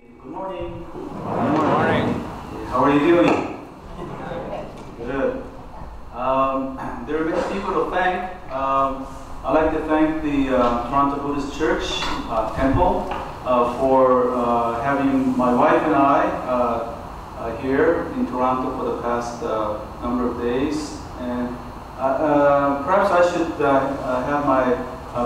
Good morning. Good morning. How are you doing? Good. There are many people to thank. I'd like to thank the Toronto Buddhist Church Temple for having my wife and I here in Toronto for the past number of days. And perhaps I should have my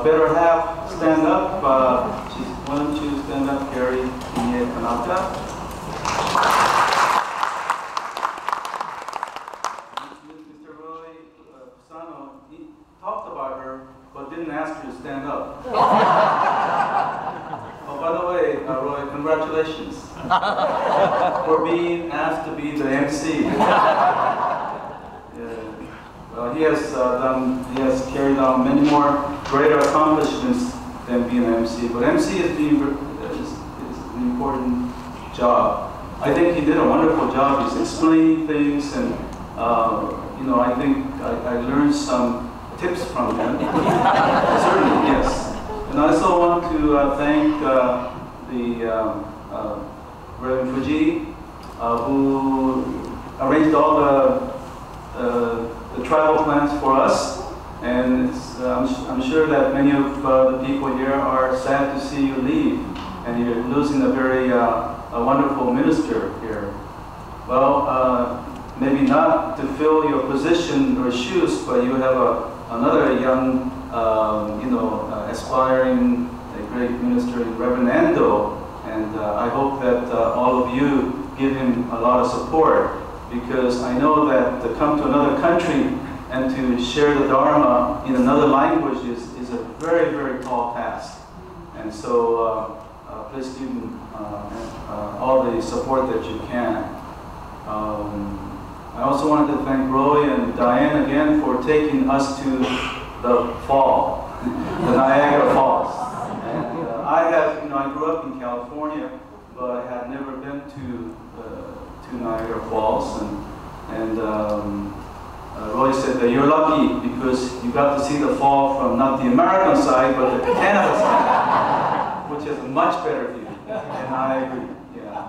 better half stand up. Why don't you stand up, Kenneth K. Tanaka? Mr. Roy Pisano, he talked about her, but didn't ask her to stand up. Oh, by the way, Roy, congratulations for being asked to be the MC. He has carried out many more greater accomplishments than being an MC. But MC is an important job. I think he did a wonderful job. He's explaining things, and I think I learned some tips from him. Certainly, yes. And I also want to thank the Reverend Fuji, who arranged all the travel plans for us. And I'm sure that many of the people here are sad to see you leave, and you're losing a very a wonderful minister here. Well, maybe not to fill your position or shoes, but you have another young, aspiring great minister, Reverend Ando, and I hope that all of you give him a lot of support, because I know that to come to another country and to share the Dharma in another language is a very, very tall task. And so please give him all the support that you can. I also wanted to thank Roy and Diane again for taking us to the fall, the Niagara Falls. And I grew up in California, but I had never been to Niagara Falls. And Roy said that you're lucky because you got to see the fall from not the American side, but the Canada side, which is a much better view. And I agree, yeah.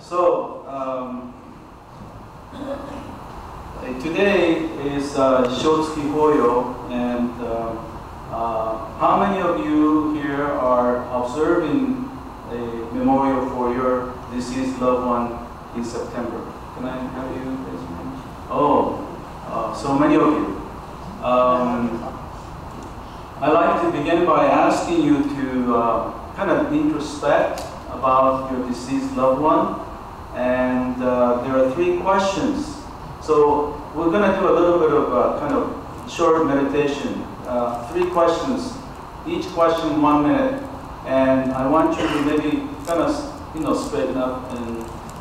So, today is Shotsuki Hoyo, and how many of you here are observing a memorial for your deceased loved one in September? Can I have you raise your hand? Oh. So many of you. I'd like to begin by asking you to kind of introspect about your deceased loved one. And there are 3 questions. So we're going to do a little bit of kind of short meditation. 3 questions, each question 1 minute. And I want you to maybe kind of straighten up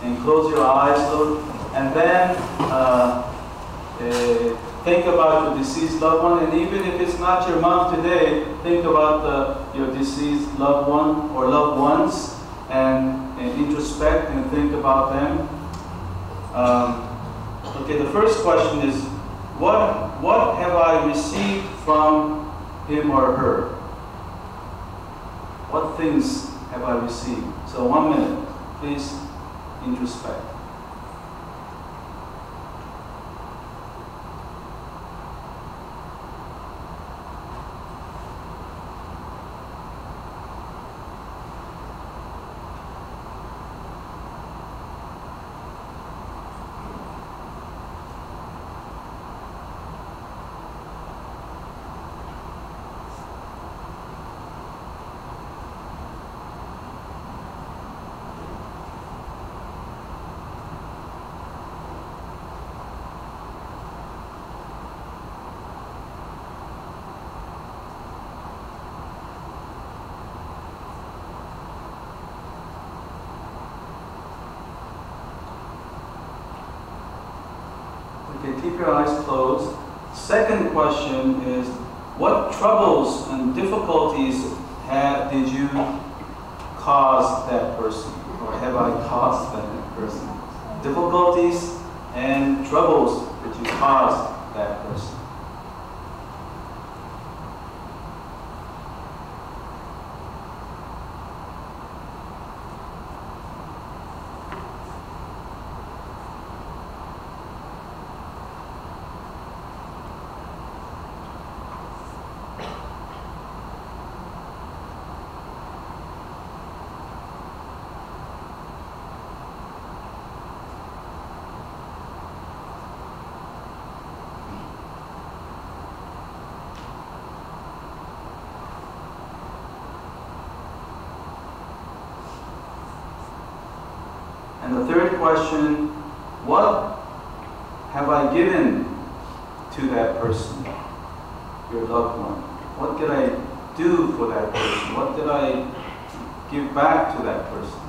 and close your eyes a little. And then think about your deceased loved one, and even if it's not your mom today, think about your deceased loved one or loved ones, and introspect and think about them. Okay, the first question is, what have I received from him or her? What things have I received? So 1 minute, please introspect. Okay, keep your eyes closed. Second question is, what troubles and difficulties did you cause that person? Or have I caused that person? Difficulties and troubles that you caused that person. And the third question, what have I given to that person, your loved one? What did I do for that person? What did I give back to that person?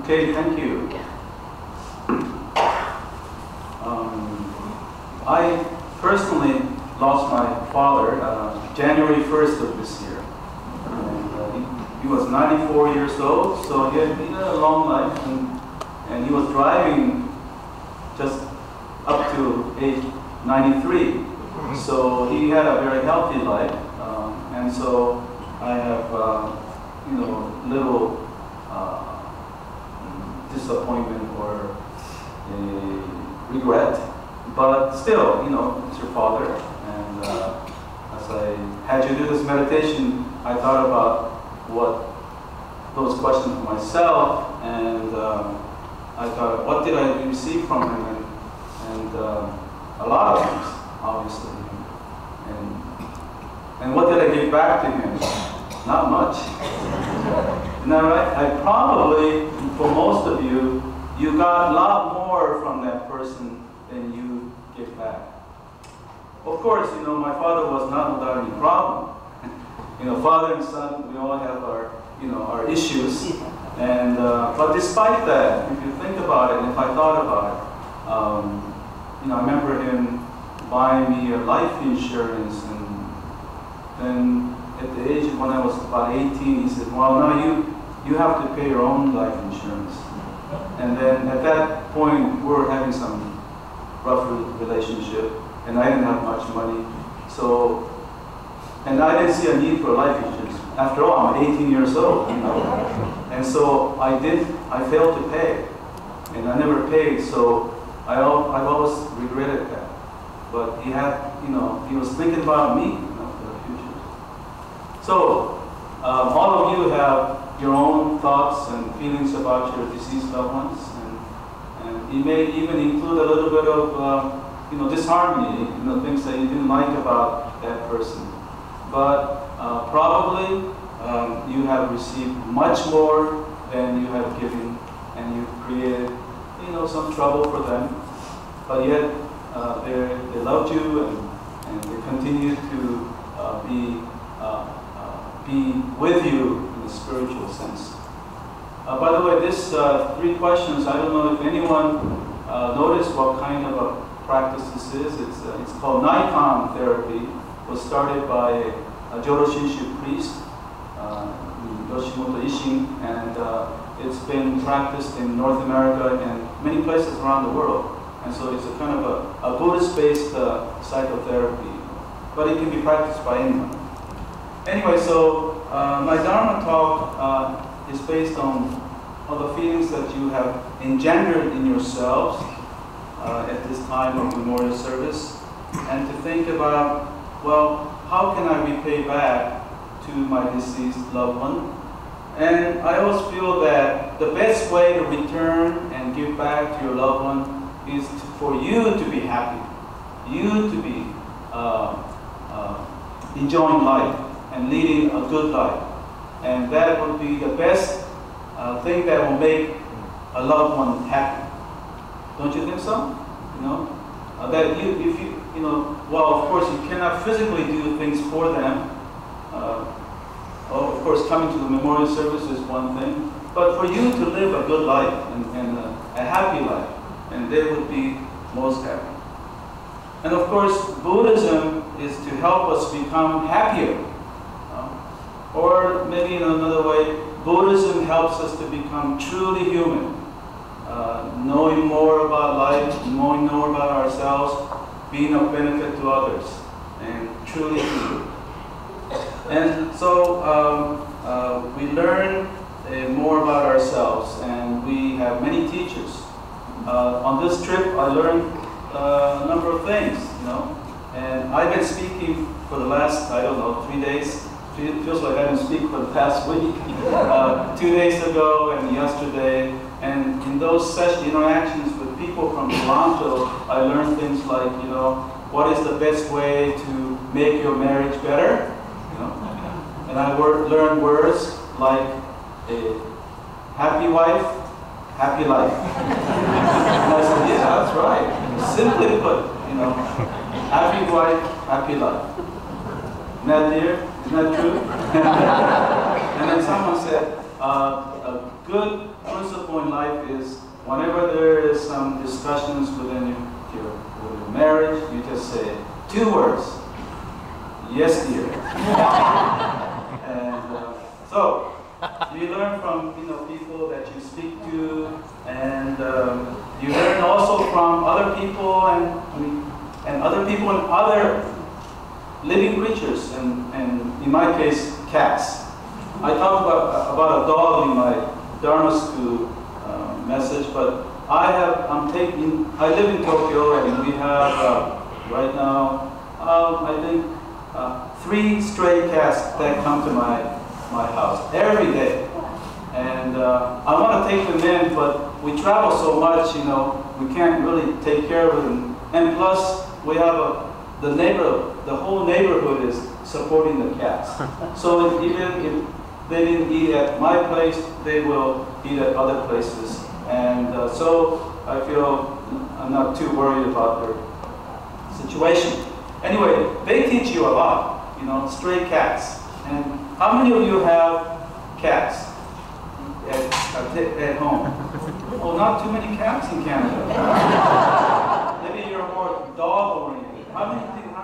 Okay, thank you. I personally lost my father January 1st of this year. And, he was 94 years old, so he had been a long life, and he was driving just up to age 93. So he had a very healthy life, and so I have, little disappointment or regret, but still, it's your father. And as I had you do this meditation, I thought about those questions for myself, and I thought, what did I receive from him? And a lot of things, obviously. And what did I give back to him? Not much. Isn't that right? I probably, for most of you, you got a lot more from that person than you give back. Of course, my father was not without any problem. Father and son, we all have our issues. And but despite that, if you think about it, and if I thought about it, I remember him buying me a life insurance, and then at the age of when I was about 18, he said, well, now you have to pay your own life insurance. And then at that point, we were having some rough relationship, and I didn't have much money. So, and I didn't see a need for life insurance. After all, I'm 18 years old, And so I failed to pay, and I never paid, so I've always regretted that. But he had, he was thinking about me, for the future. So, all of you have your own thoughts and feelings about your deceased loved ones, and it may even include a little bit of, disharmony, things that you didn't like about that person. But probably you have received much more than you have given, and you've created, some trouble for them. But yet they loved you, and they continue to be with you in a spiritual sense. By the way, this 3 questions, I don't know if anyone noticed what kind of a practice this is. It's called Nikon therapy. It was started by a Jōdo Shinshu priest, and it's been practiced in North America and many places around the world. And so it's a kind of a Buddhist-based psychotherapy, but it can be practiced by anyone. Anyway, so my Dharma talk is based on all the feelings that you have engendered in yourselves at this time of memorial service, and to think about, well, how can I repay back to my deceased loved one? And I always feel that the best way to return and give back to your loved one is for you to be happy, you to be enjoying life and leading a good life. And that would be the best thing that will make a loved one happy. Don't you think so? That if you, well, of course, you cannot physically do things for them. Of course, coming to the memorial service is one thing, but for you to live a good life and a happy life, and they would be most happy. And of course, Buddhism is to help us become happier. Or maybe in another way, Buddhism helps us to become truly human, knowing more about life, knowing more about ourselves, being of benefit to others. And truly true. And so we learn more about ourselves, and we have many teachers. On this trip, I learned a number of things, you know. And I've been speaking for the last, I don't know, 3 days. It feels like I've been speaking for the past week. 2 days ago and yesterday. And in those interactions with people from Toronto, I learned things like, you know, what is the best way to make your marriage better? You know? And I learned words like a happy wife, happy life. And I said, yeah, that's right. Simply put, you know, happy wife, happy life. Isn't that dear? Isn't that true? And then someone said, a good principle in life is whenever there is some discussions within your marriage, you just say 2 words. Yes, dear. And so you learn from people that you speak to, and you learn also from other people and other people and other living creatures, and in my case, cats. I talked about a dog in my Dharma school message, but I live in Tokyo, and we have right now, I think 3 stray cats that come to my house every day. And I want to take them in, but we travel so much, we can't really take care of them. And plus, we have the whole neighborhood is supporting the cats. So even if they didn't eat at my place, they will eat at other places. And so I feel I'm not too worried about their situation. Anyway, they teach you a lot, stray cats. And how many of you have cats at home? Oh, not too many cats in Canada. Maybe you're more dog-oriented. How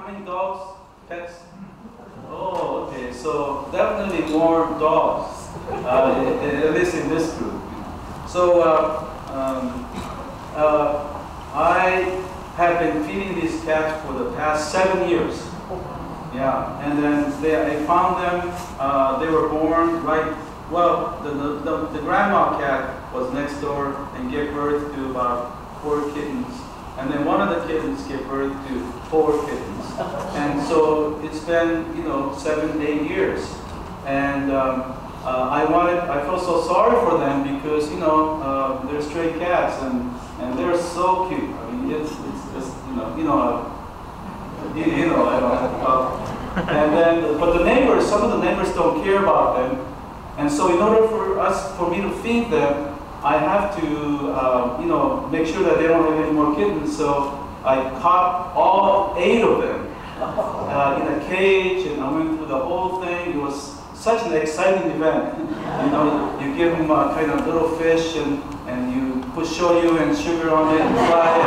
many dogs, pets? Oh, okay. So definitely more dogs, at least in this group. So I have been feeding these cats for the past 7 years. Yeah, and then I found them. They were born right. Well, the grandma cat was next door and gave birth to about 4 kittens. And then one of the kittens gave birth to 4 kittens. And so it's been, 7, 8 years. And I felt so sorry for them because, they're stray cats and they're so cute. I mean, it's just, I don't have to talk. And then, but some of the neighbors don't care about them. And so in order for me to feed them, I have to, make sure that they don't have any more kittens. So I caught all 8 of them in a cage, and I went through the whole thing. It was such an exciting event. You give them kind of little fish, and you put shoyu and sugar on it, and fry it,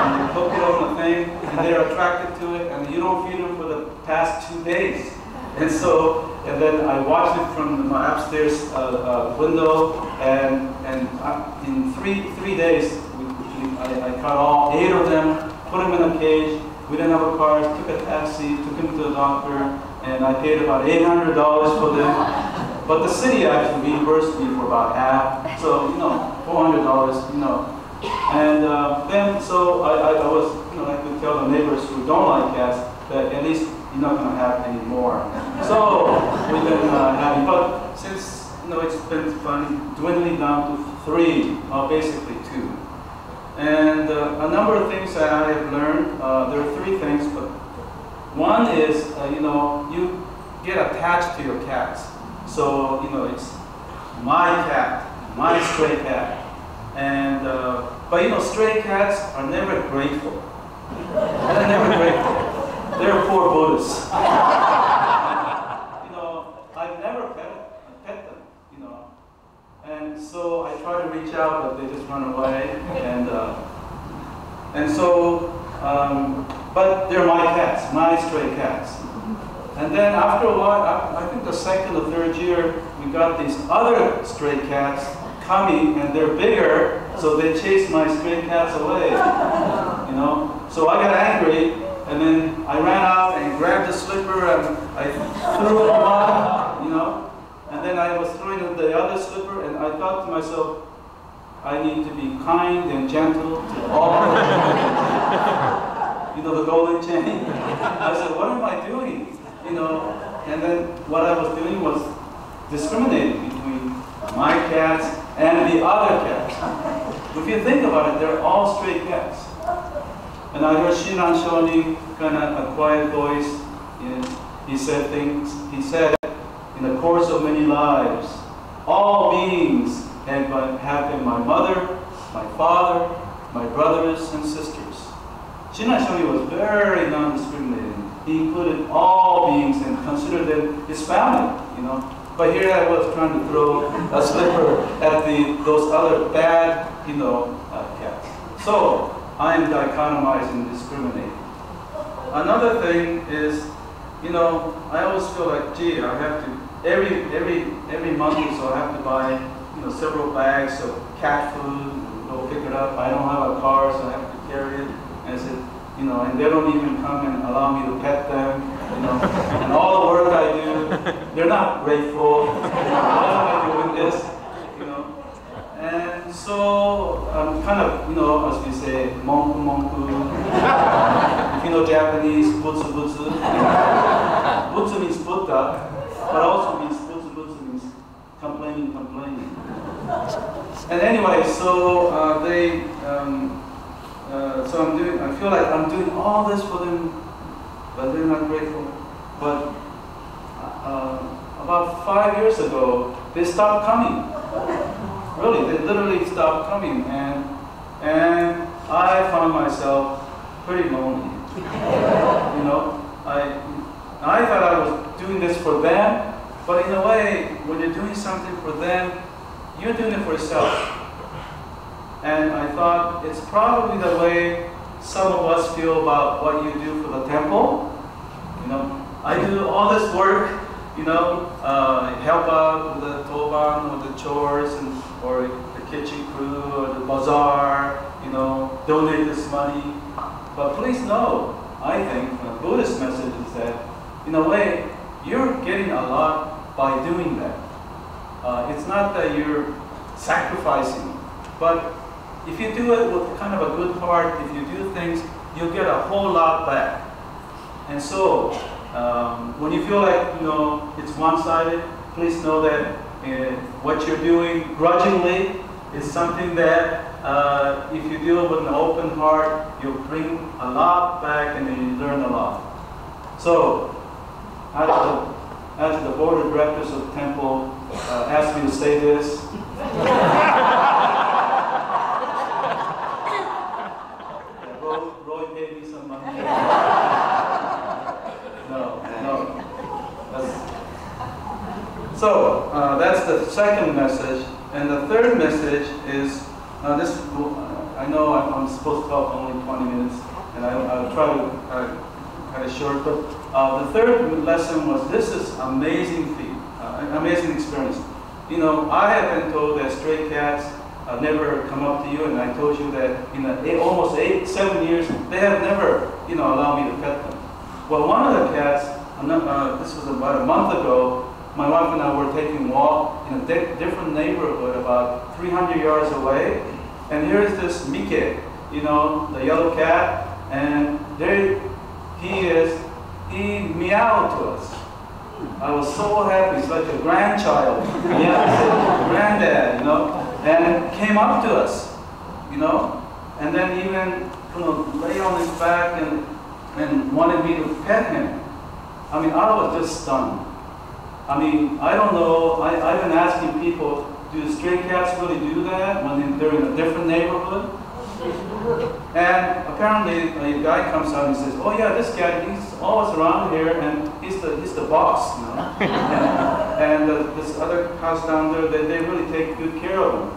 and you cook it on the thing, and they're attracted to it, and you don't feed them for the past 2 days. And then I watched it from my upstairs window, and in three days, I caught all 8 of them, put them in a cage. We didn't have a car, took a taxi, took them to the doctor, and I paid about $800 for them. But the city actually reimbursed me for about half, so $400, And then so I was, I could tell the neighbors who don't like cats that at least you're not going to have any more. So we've been having, but since it's been dwindling down to 3, basically 2. And a number of things that I have learned. There are 3 things, but one is you get attached to your cats. So it's my cat, my stray cat, and but stray cats are never grateful. They're never grateful. They're poor Buddhists. I've never pet them, And so I try to reach out, but they just run away. But they're my cats, my stray cats. And then after a while, I think the 2nd or 3rd year, we got these other stray cats coming, and they're bigger, so they chase my stray cats away. So I got angry. And then I ran out and grabbed the slipper and I threw it on, you know. And then I was throwing the other slipper, and I thought to myself, I need to be kind and gentle to all of them. You know, the golden chain. I said, what am I doing? You know, and then what I was doing was discriminating between my cats and the other cats. If you think about it, they're all stray cats. And I heard Shinan Shoni, kind of a quiet voice. He said things. He said, in the course of many lives, all beings have been my mother, my father, my brothers and sisters. Shinan Shoni was very non-discriminating. He included all beings and considered them his family, you know. But here I was trying to throw a slipper at those other bad, you know, cats. So I am dichotomizing, discriminating. Another thing is, you know, I always feel like, gee, I have to every month or so I have to buy, you know, several bags of cat food and go pick it up. I don't have a car, so I have to carry it. And I said, you know, and they don't even come and allow me to pet them, you know. And all the work I do, they're not grateful. Why am I doing this? You know. And so I'm kind of, you know, as we say, monku. If you know Japanese, butsu butsu. Butsu means Buddha, but also means butsu means complaining. And anyway, so so I feel like I'm doing all this for them, but they're not grateful. But about 5 years ago, they stopped coming. Really, they literally stopped coming, and I found myself pretty lonely. You know, I thought I was doing this for them, but in a way, when you're doing something for them, you're doing it for yourself. And I thought it's probably the way some of us feel about what you do for the temple. You know, I do all this work, you know, help out with the toban or the chores or the kitchen crew or the bazaar, you know, donate this money. But please know, I think the Buddhist message is that, in a way, you're getting a lot by doing that. It's not that you're sacrificing, but if you do it with kind of a good heart, if you do things, you'll get a whole lot back. And so, when you feel like, you know, it's one-sided, please know that what you're doing grudgingly is something that if you do it with an open heart, you'll bring a lot back and then you learn a lot. So, as the board of directors of the temple asked me to say this, Roy paid me some money. No. So that's the second message, and the third message is this. I know I'm supposed to talk only 20 minutes, and I'll try to cut it short. But the third lesson was this is amazing amazing experience. You know, I have been told that stray cats never come up to you, and I told you that in almost 7 years, they have never, you know, allowed me to pet them. Well, one of the cats, this was about a month ago, my wife and I were taking a walk in a different neighborhood about 300 yards away, and here's this Mike, you know, the yellow cat, and there he is, he meowed to us. I was so happy, it's like a grandchild, yeah, granddad, you know, and came up to us, you know, and then even, you know, lay on his back and wanted me to pet him. I mean, I was just stunned. I mean, I don't know, I've been asking people, do stray cats really do that when they're in a different neighborhood? And apparently a guy comes out and says, oh yeah, this cat, he's always around here and he's the boss, you know. and this other house down there, they really take good care of him.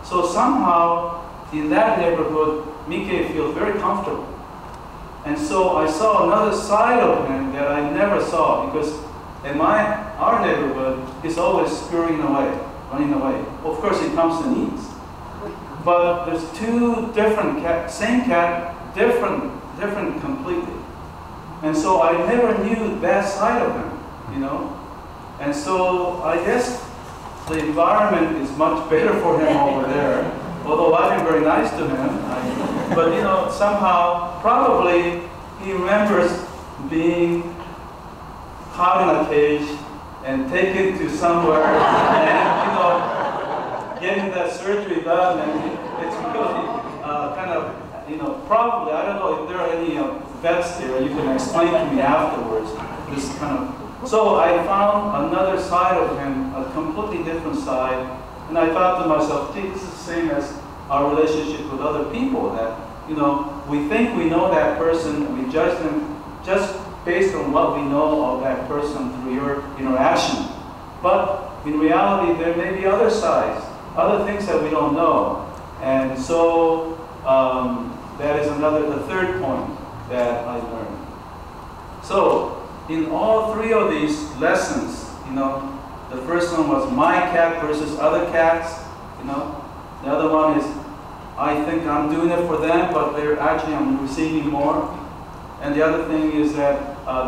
So somehow, in that neighborhood, Mike feels very comfortable. And so I saw another side of him that I never saw, because in our neighborhood, he's always scurrying away, running away. Of course, he comes and eats. But there's two different cats, same cat, different completely. And so I never knew that side of him, you know. And so I guess the environment is much better for him over there. Although I've been very nice to him, but you know, somehow, probably he remembers being caught in a cage and taken to somewhere, and you know, getting that surgery done, and it's really kind of, you know, probably, I don't know if there are any vets here, you can explain to me afterwards, this kind of, so I found another side of him, a completely different side, and I thought to myself, gee, this is the same as our relationship with other people, that, you know, we think we know that person, we judge them just based on what we know of that person through your interaction. But in reality, there may be other sides, other things that we don't know. And so that is the third point that I learned. So in all three of these lessons, you know, the first one was my cat versus other cats, you know. The other one is, I think I'm doing it for them, but I'm receiving more. And the other thing is that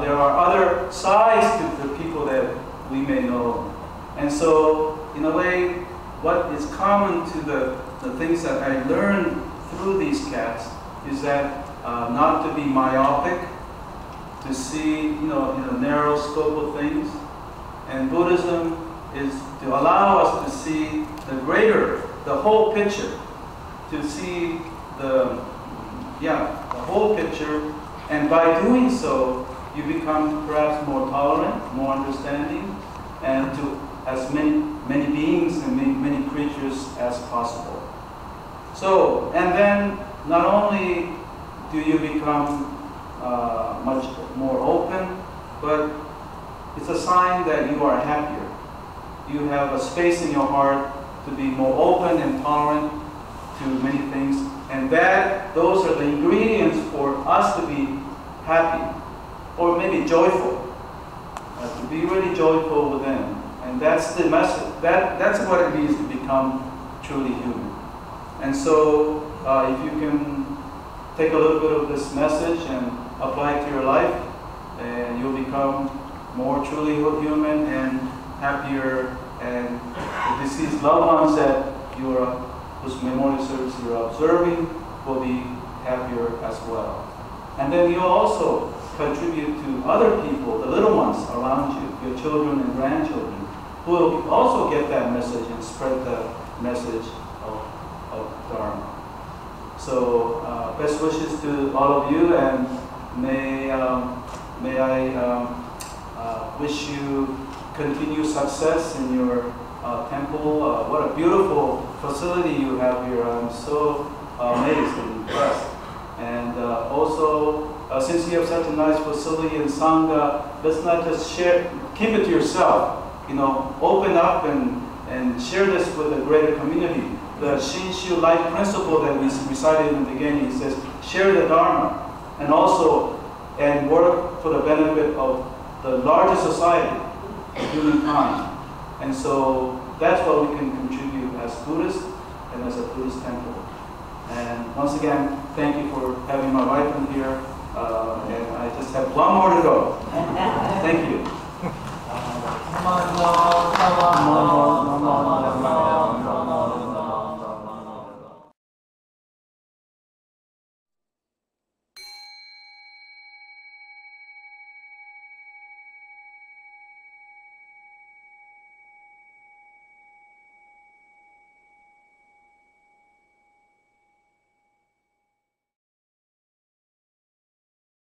there are other sides to the people that we may know. And so, in a way, what is common to the things that I learned through these cats is that not to be myopic, to see, you know, in a narrow scope of things. And Buddhism is to allow us to see the whole picture, to see the whole picture. And by doing so, you become perhaps more tolerant, more understanding, and to as many beings and many creatures as possible. So, and then not only do you become much more open, but it's a sign that you are happier. You have a space in your heart to be more open and tolerant to many things, and those are the ingredients for us to be happy, or maybe joyful, to be really joyful within. And that's the message. That's what it means to become truly human. And so if you can take a little bit of this message and apply it to your life, and you'll become more truly human and happier, and the deceased loved ones that whose memorial service you're observing will be happier as well. And then you'll also contribute to other people, the little ones around you, your children and grandchildren, who will also get that message and spread the message of Dharma. So best wishes to all of you, and may I wish you continued success in your temple. What a beautiful facility you have here. I'm so amazed and impressed. And also, since you have such a nice facility in Sangha, let's not just keep it to yourself. You know, open up and share this with the greater community. The Shinshu life principle that we recited in the beginning says, share the Dharma, and work for the benefit of the larger society of humankind. And so that's what we can contribute as Buddhists and as a Buddhist temple. And once again, thank you for having my wife in here. And I just have one more to go. Thank you.